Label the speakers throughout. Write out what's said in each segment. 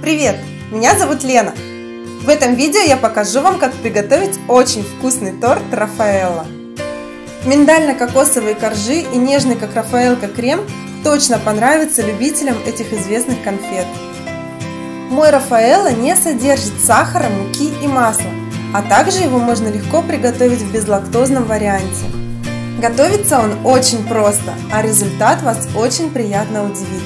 Speaker 1: Привет! Меня зовут Лена. В этом видео я покажу вам, как приготовить очень вкусный торт Рафаэлло. Миндально-кокосовые коржи и нежный, как Рафаэлло, крем точно понравится любителям этих известных конфет. Мой Рафаэлло не содержит сахара, муки и масла, а также его можно легко приготовить в безлактозном варианте. Готовится он очень просто, а результат вас очень приятно удивит.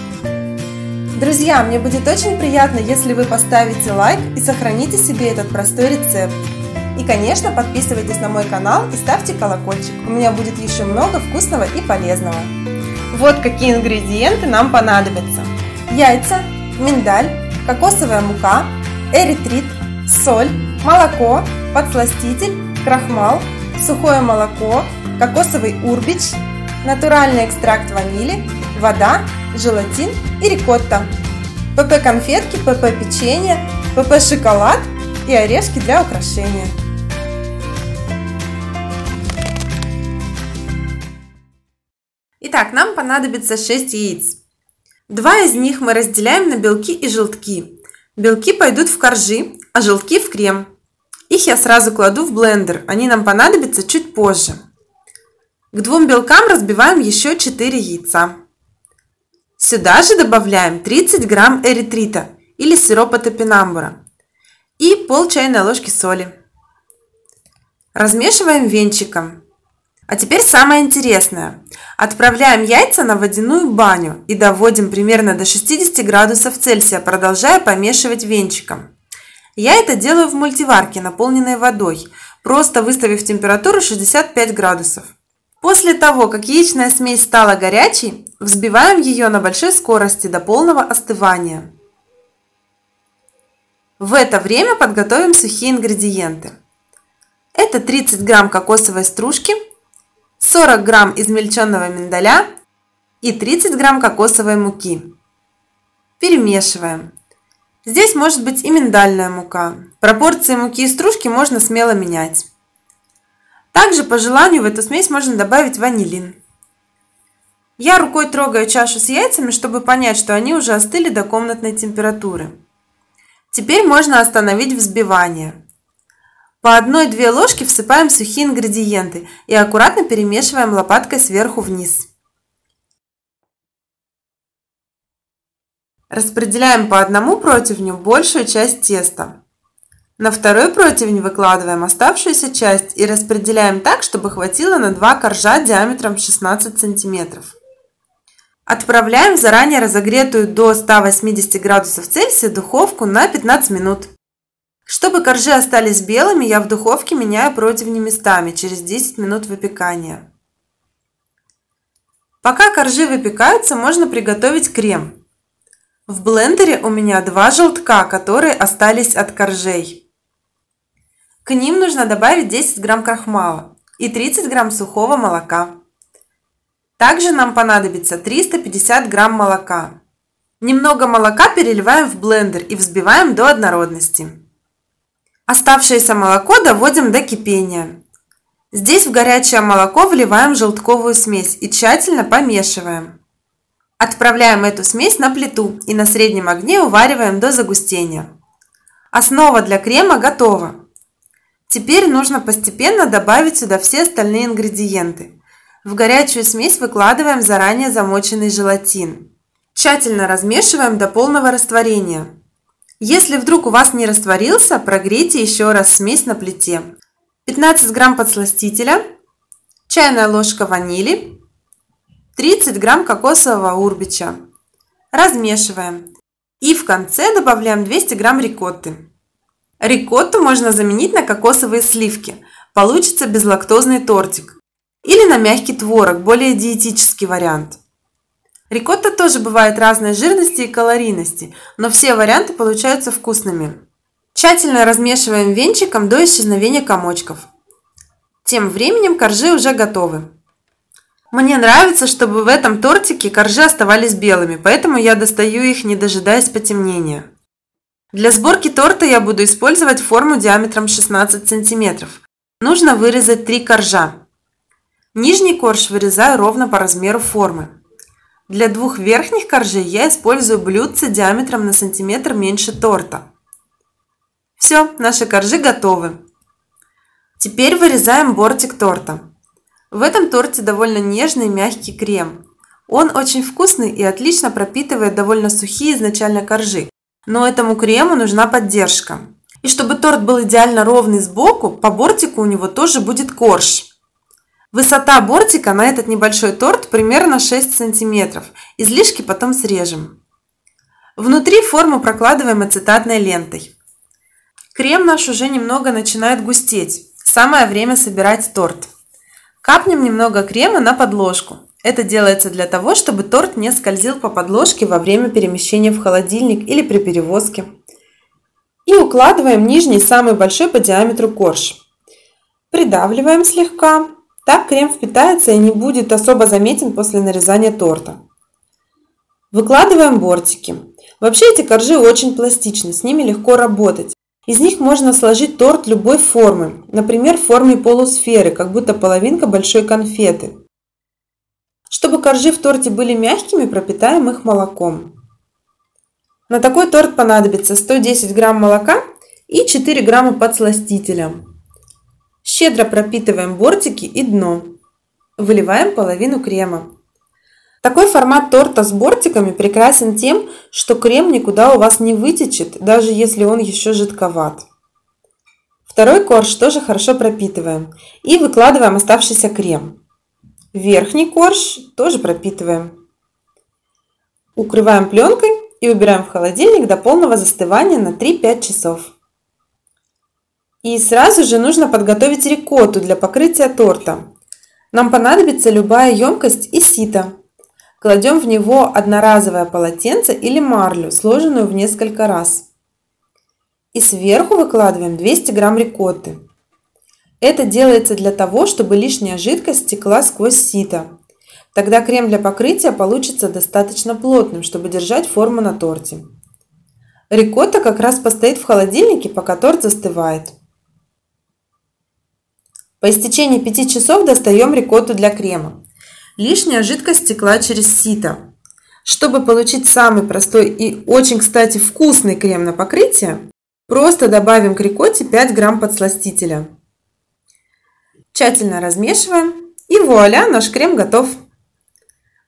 Speaker 1: Друзья, мне будет очень приятно, если вы поставите лайк и сохраните себе этот простой рецепт. И, конечно, подписывайтесь на мой канал и ставьте колокольчик. У меня будет еще много вкусного и полезного. Вот какие ингредиенты нам понадобятся. Яйца, миндаль, кокосовая мука, эритрит, соль, молоко, подсластитель, крахмал, сухое молоко, кокосовый урбич, натуральный экстракт ванили, вода, желатин и рикотта, ПП-конфетки, ПП-печенье, ПП-шоколад и орешки для украшения. Итак, нам понадобится 6 яиц. 2 из них мы разделяем на белки и желтки. Белки пойдут в коржи, а желтки в крем. Их я сразу кладу в блендер, они нам понадобятся чуть позже. К 2 белкам разбиваем еще 4 яйца. Сюда же добавляем 30 грамм эритрита или сиропа топинамбура и пол чайной ложки соли. Размешиваем венчиком. А теперь самое интересное. Отправляем яйца на водяную баню и доводим примерно до 60 градусов Цельсия, продолжая помешивать венчиком. Я это делаю в мультиварке, наполненной водой, просто выставив температуру 65 градусов. После того, как яичная смесь стала горячей, взбиваем ее на большой скорости до полного остывания. В это время подготовим сухие ингредиенты. Это 30 грамм кокосовой стружки, 40 грамм измельченного миндаля и 30 грамм кокосовой муки. Перемешиваем. Здесь может быть и миндальная мука. Пропорции муки и стружки можно смело менять. Также по желанию в эту смесь можно добавить ванилин. Я рукой трогаю чашу с яйцами, чтобы понять, что они уже остыли до комнатной температуры. Теперь можно остановить взбивание. По 1-2 ложки всыпаем сухие ингредиенты и аккуратно перемешиваем лопаткой сверху вниз. Распределяем по одному противню большую часть теста. На второй противень выкладываем оставшуюся часть и распределяем так, чтобы хватило на 2 коржа диаметром 16 см. Отправляем в заранее разогретую до 180 градусов Цельсия духовку на 15 минут. Чтобы коржи остались белыми, я в духовке меняю противни местами через 10 минут выпекания. Пока коржи выпекаются, можно приготовить крем. В блендере у меня 2 желтка, которые остались от коржей. К ним нужно добавить 10 грамм крахмала и 30 грамм сухого молока. Также нам понадобится 350 грамм молока. Немного молока переливаем в блендер и взбиваем до однородности. Оставшееся молоко доводим до кипения. Здесь в горячее молоко вливаем желтковую смесь и тщательно помешиваем. Отправляем эту смесь на плиту и на среднем огне увариваем до загустения. Основа для крема готова. Теперь нужно постепенно добавить сюда все остальные ингредиенты. В горячую смесь выкладываем заранее замоченный желатин. Тщательно размешиваем до полного растворения. Если вдруг у вас не растворился, прогрейте еще раз смесь на плите. 15 грамм подсластителя, чайная ложка ванили, 30 грамм кокосового урбича. Размешиваем. И в конце добавляем 200 грамм рикотты. Рикотту можно заменить на кокосовые сливки. Получится безлактозный тортик. Или на мягкий творог, более диетический вариант. Рикотта тоже бывает разной жирности и калорийности, но все варианты получаются вкусными. Тщательно размешиваем венчиком до исчезновения комочков. Тем временем коржи уже готовы. Мне нравится, чтобы в этом тортике коржи оставались белыми, поэтому я достаю их, не дожидаясь потемнения. Для сборки торта я буду использовать форму диаметром 16 см. Нужно вырезать 3 коржа. Нижний корж вырезаю ровно по размеру формы. Для двух верхних коржей я использую блюдце диаметром на сантиметр меньше торта. Все, наши коржи готовы. Теперь вырезаем бортик торта. В этом торте довольно нежный и мягкий крем. Он очень вкусный и отлично пропитывает довольно сухие изначально коржи, но этому крему нужна поддержка. И чтобы торт был идеально ровный сбоку, по бортику у него тоже будет корж. Высота бортика на этот небольшой торт примерно 6 см. Излишки потом срежем. Внутри форму прокладываем ацетатной лентой. Крем наш уже немного начинает густеть. Самое время собирать торт. Капнем немного крема на подложку. Это делается для того, чтобы торт не скользил по подложке во время перемещения в холодильник или при перевозке. И укладываем нижний, самый большой по диаметру корж. Придавливаем слегка. Так крем впитается и не будет особо заметен после нарезания торта. Выкладываем бортики. Вообще эти коржи очень пластичны, с ними легко работать. Из них можно сложить торт любой формы, например, в форме полусферы, как будто половинка большой конфеты. Чтобы коржи в торте были мягкими, пропитаем их молоком. На такой торт понадобится 110 грамм молока и 4 грамма подсластителя. Щедро пропитываем бортики и дно. Выливаем половину крема. Такой формат торта с бортиками прекрасен тем, что крем никуда у вас не вытечет, даже если он еще жидковат. Второй корж тоже хорошо пропитываем и выкладываем оставшийся крем. Верхний корж тоже пропитываем. Укрываем пленкой и убираем в холодильник до полного застывания на 3-5 часов. И сразу же нужно подготовить рикотту для покрытия торта. Нам понадобится любая емкость и сито. Кладем в него одноразовое полотенце или марлю, сложенную в несколько раз. И сверху выкладываем 200 грамм рикотты. Это делается для того, чтобы лишняя жидкость стекла сквозь сито. Тогда крем для покрытия получится достаточно плотным, чтобы держать форму на торте. Рикотта как раз постоит в холодильнике, пока торт застывает. По истечении 5 часов достаем рикотту для крема. Лишняя жидкость стекла через сито. Чтобы получить самый простой и очень, кстати, вкусный крем на покрытие, просто добавим к рикотте 5 грамм подсластителя. Тщательно размешиваем и вуаля, наш крем готов.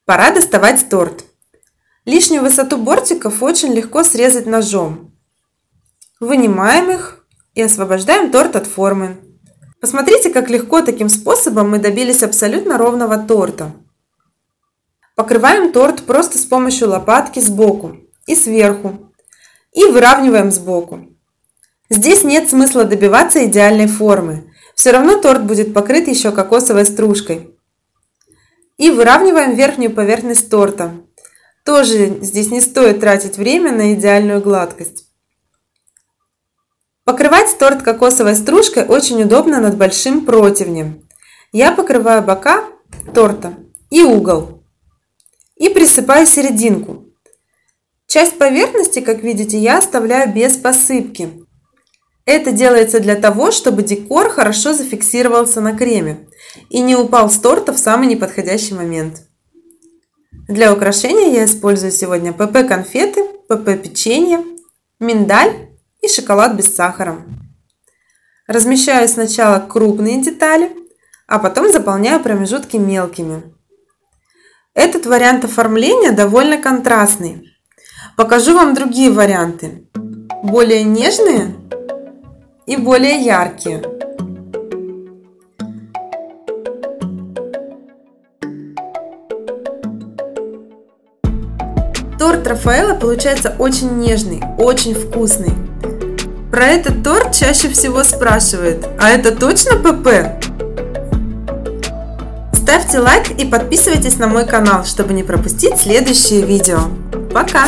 Speaker 1: Пора доставать торт. Лишнюю высоту бортиков очень легко срезать ножом. Вынимаем их и освобождаем торт от формы. Посмотрите, как легко таким способом мы добились абсолютно ровного торта. Покрываем торт просто с помощью лопатки сбоку и сверху. И выравниваем сбоку. Здесь нет смысла добиваться идеальной формы. Все равно торт будет покрыт еще кокосовой стружкой. И выравниваем верхнюю поверхность торта. Тоже здесь не стоит тратить время на идеальную гладкость. Покрывать торт кокосовой стружкой очень удобно над большим противнем. Я покрываю бока торта и угол. И присыпаю серединку. Часть поверхности, как видите, я оставляю без посыпки. Это делается для того, чтобы декор хорошо зафиксировался на креме и не упал с торта в самый неподходящий момент. Для украшения я использую сегодня ПП конфеты, ПП печенье, миндаль и шоколад без сахара. Размещаю сначала крупные детали, а потом заполняю промежутки мелкими. Этот вариант оформления довольно контрастный. Покажу вам другие варианты, более нежные и более яркие. Торт Рафаэлло получается очень нежный, очень вкусный. Про этот торт чаще всего спрашивают: а это точно ПП? Ставьте лайк и подписывайтесь на мой канал, чтобы не пропустить следующие видео. Пока!